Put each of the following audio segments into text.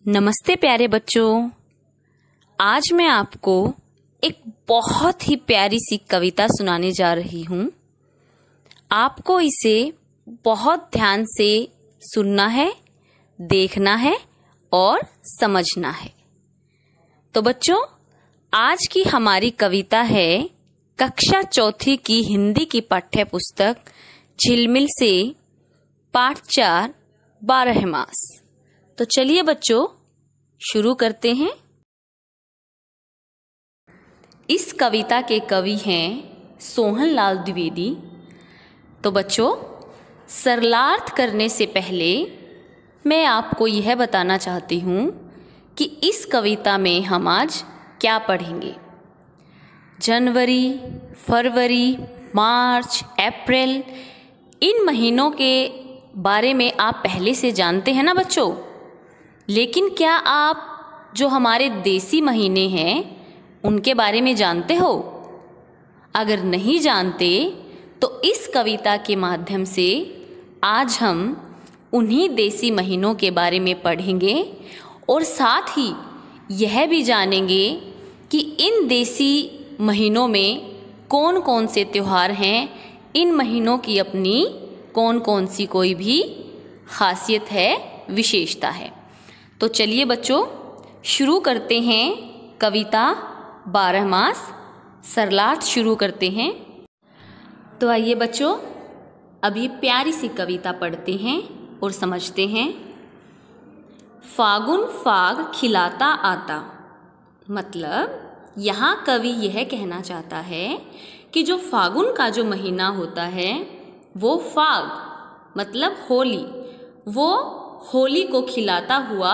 नमस्ते प्यारे बच्चों। आज मैं आपको एक बहुत ही प्यारी सी कविता सुनाने जा रही हूँ। आपको इसे बहुत ध्यान से सुनना है, देखना है और समझना है। तो बच्चों, आज की हमारी कविता है कक्षा चौथी की हिंदी की पाठ्य पुस्तक झिलमिल से पाठ 4 बारहमास। तो चलिए बच्चों शुरू करते हैं। इस कविता के कवि हैं सोहनलाल द्विवेदी। तो बच्चों, सरलार्थ करने से पहले मैं आपको यह बताना चाहती हूँ कि इस कविता में हम आज क्या पढ़ेंगे। जनवरी, फरवरी, मार्च, अप्रैल, इन महीनों के बारे में आप पहले से जानते हैं ना बच्चों। लेकिन क्या आप जो हमारे देसी महीने हैं उनके बारे में जानते हो? अगर नहीं जानते तो इस कविता के माध्यम से आज हम उन्हीं देसी महीनों के बारे में पढ़ेंगे और साथ ही यह भी जानेंगे कि इन देसी महीनों में कौन कौन से त्योहार हैं, इन महीनों की अपनी कौन कौन सी कोई भी खासियत है, विशेषता है। तो चलिए बच्चों शुरू करते हैं कविता बारहमास। सरलार्थ शुरू करते हैं। तो आइए बच्चों, अब ये प्यारी सी कविता पढ़ते हैं और समझते हैं। फागुन फाग खिलाता आता, मतलब यहाँ कवि यह कहना चाहता है कि जो फागुन का जो महीना होता है वो फाग मतलब होली, वो होली को खिलाता हुआ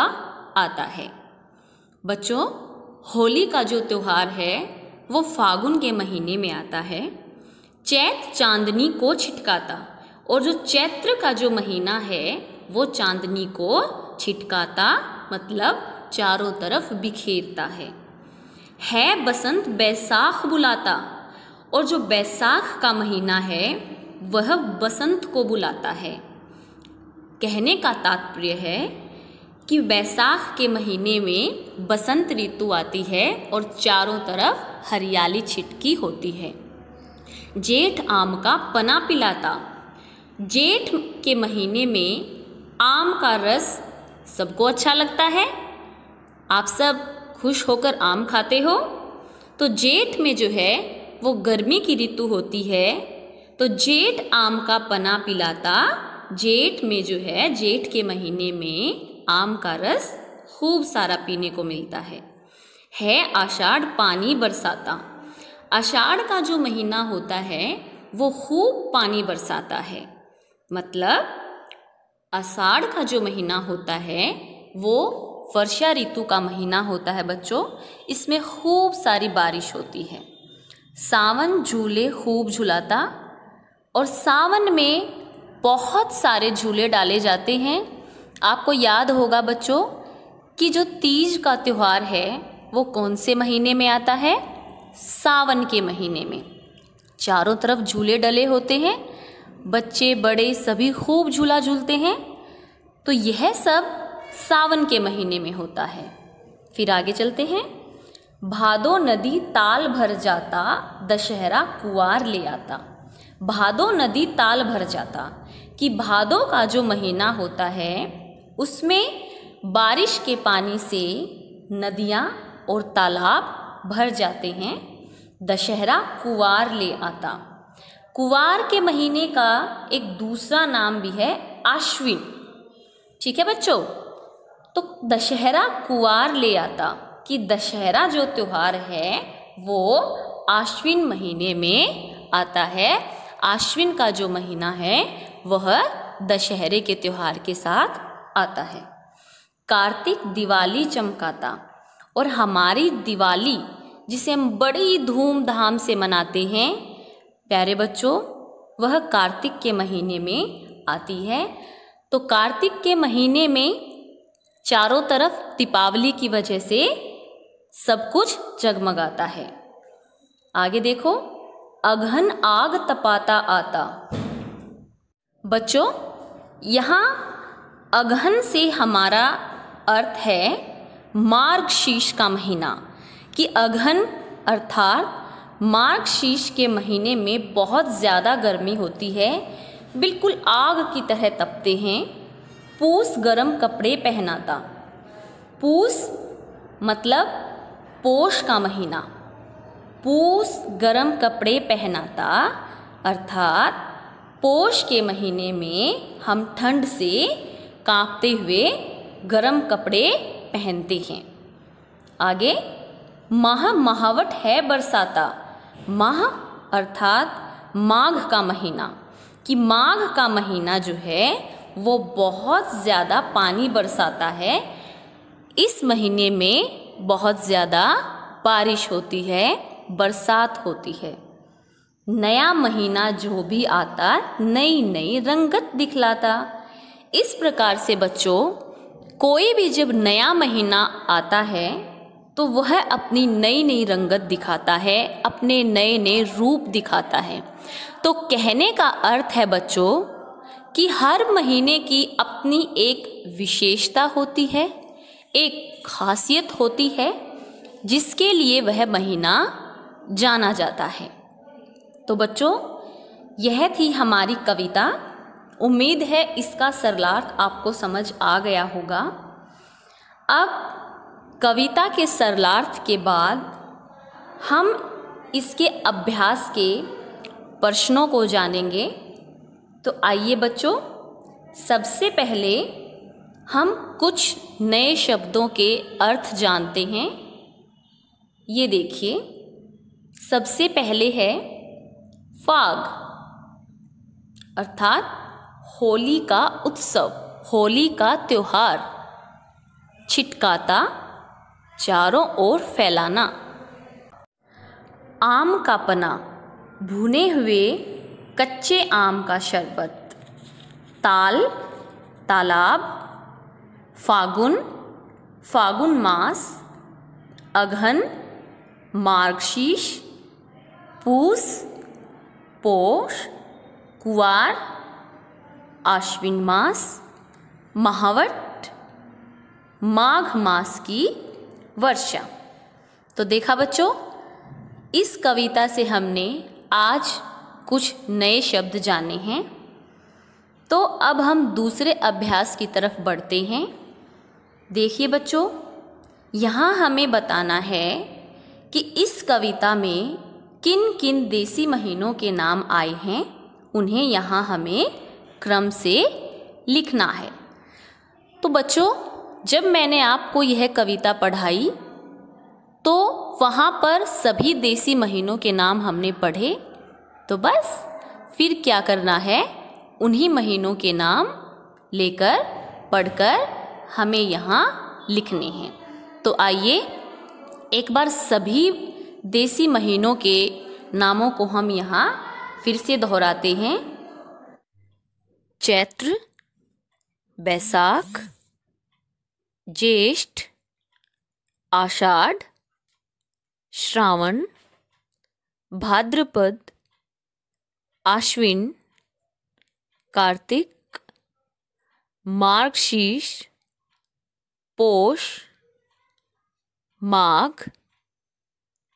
आता है। बच्चों, होली का जो त्योहार है वो फागुन के महीने में आता है। चैत चांदनी को छिटकाता, और जो चैत्र का जो महीना है वो चांदनी को छिटकाता मतलब चारों तरफ बिखेरता है बसंत बैसाख बुलाता, और जो बैसाख का महीना है वह बसंत को बुलाता है। कहने का तात्पर्य है कि बैसाख के महीने में बसंत ऋतु आती है और चारों तरफ हरियाली छिटकी होती है। जेठ आम का पना पिलाता, जेठ के महीने में आम का रस सबको अच्छा लगता है। आप सब खुश होकर आम खाते हो। तो जेठ में जो है वो गर्मी की ऋतु होती है, तो जेठ आम का पना पिलाता। जेठ में जो है, जेठ के महीने में आम का रस खूब सारा पीने को मिलता है आषाढ़ पानी बरसाता। आषाढ़ का जो महीना होता है वो खूब पानी बरसाता है, मतलब आषाढ़ का जो महीना होता है वो वर्षा ऋतु का महीना होता है बच्चों। इसमें खूब सारी बारिश होती है। सावन झूले खूब झुलाता, और सावन में बहुत सारे झूले डाले जाते हैं। आपको याद होगा बच्चों कि जो तीज का त्योहार है वो कौन से महीने में आता है? सावन के महीने में। चारों तरफ झूले डले होते हैं, बच्चे बड़े सभी खूब झूला झूलते हैं। तो यह सब सावन के महीने में होता है। फिर आगे चलते हैं। भादो नदी ताल भर जाता, दशहरा कुवार ले आता। भादो नदी ताल भर जाता कि भादो का जो महीना होता है उसमें बारिश के पानी से नदियाँ और तालाब भर जाते हैं। दशहरा कुवार ले आता। कुवार के महीने का एक दूसरा नाम भी है आश्विन। ठीक है बच्चों। तो दशहरा कुवार ले आता कि दशहरा जो त्योहार है वो आश्विन महीने में आता है। आश्विन का जो महीना है वह दशहरे के त्योहार के साथ आता है। कार्तिक दिवाली चमकाता, और हमारी दिवाली जिसे हम बड़ी धूमधाम से मनाते हैं प्यारे बच्चों, वह कार्तिक के महीने में आती है। तो कार्तिक के महीने में चारों तरफ दीपावली की वजह से सब कुछ जगमगाता है। आगे देखो। अघन आग तपाता आता। बच्चों, यहाँ अघन से हमारा अर्थ है मार्गशीर्ष का महीना, कि अगहन अर्थात मार्गशीर्ष के महीने में बहुत ज़्यादा गर्मी होती है, बिल्कुल आग की तरह तपते हैं। पूस गर्म कपड़े पहनाता। पूस मतलब पोष का महीना। पूस गर्म कपड़े पहनाता अर्थात पोष के महीने में हम ठंड से कांपते हुए गर्म कपड़े पहनते हैं। आगे, माह महावट है बरसाता। माह अर्थात माघ का महीना, कि माघ का महीना जो है वो बहुत ज़्यादा पानी बरसाता है। इस महीने में बहुत ज़्यादा बारिश होती है, बरसात होती है। नया महीना जो भी आता नई नई रंगत दिखलाता। इस प्रकार से बच्चों, कोई भी जब नया महीना आता है तो वह अपनी नई नई रंगत दिखाता है, अपने नए नए रूप दिखाता है। तो कहने का अर्थ है बच्चों कि हर महीने की अपनी एक विशेषता होती है, एक खासियत होती है, जिसके लिए वह महीना जाना जाता है। तो बच्चों, यह थी हमारी कविता। उम्मीद है इसका सरलार्थ आपको समझ आ गया होगा। अब कविता के सरलार्थ के बाद हम इसके अभ्यास के प्रश्नों को जानेंगे। तो आइए बच्चों, सबसे पहले हम कुछ नए शब्दों के अर्थ जानते हैं। ये देखिए, सबसे पहले है फाग, अर्थात होली का उत्सव, होली का त्योहार। छिटकाता, चारों ओर फैलाना। आम का पना, भुने हुए कच्चे आम का शरबत। ताल, तालाब। फागुन, फागुन मास। अगहन, मार्गशीर्ष। पूस, पोष। कुवार, आश्विन मास। महावट, माघ मास की वर्षा। तो देखा बच्चों, इस कविता से हमने आज कुछ नए शब्द जाने हैं। तो अब हम दूसरे अभ्यास की तरफ बढ़ते हैं। देखिए बच्चों, यहाँ हमें बताना है कि इस कविता में किन किन देसी महीनों के नाम आए हैं, उन्हें यहाँ हमें क्रम से लिखना है। तो बच्चों, जब मैंने आपको यह कविता पढ़ाई तो वहाँ पर सभी देसी महीनों के नाम हमने पढ़े। तो बस फिर क्या करना है, उन्हीं महीनों के नाम लेकर पढ़कर हमें यहाँ लिखने हैं। तो आइए एक बार सभी देसी महीनों के नामों को हम यहाँ फिर से दोहराते हैं। चैत्र, बैसाख, ज्येष्ठ, आषाढ़, श्रावण, भाद्रपद, आश्विन, कार्तिक, मार्गशीर्ष, पोष, माघ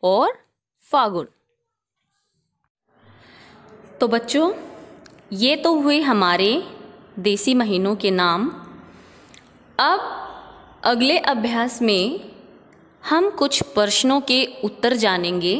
और फागुन। तो बच्चों, ये तो हुए हमारे देसी महीनों के नाम। अब अगले अभ्यास में हम कुछ प्रश्नों के उत्तर जानेंगे।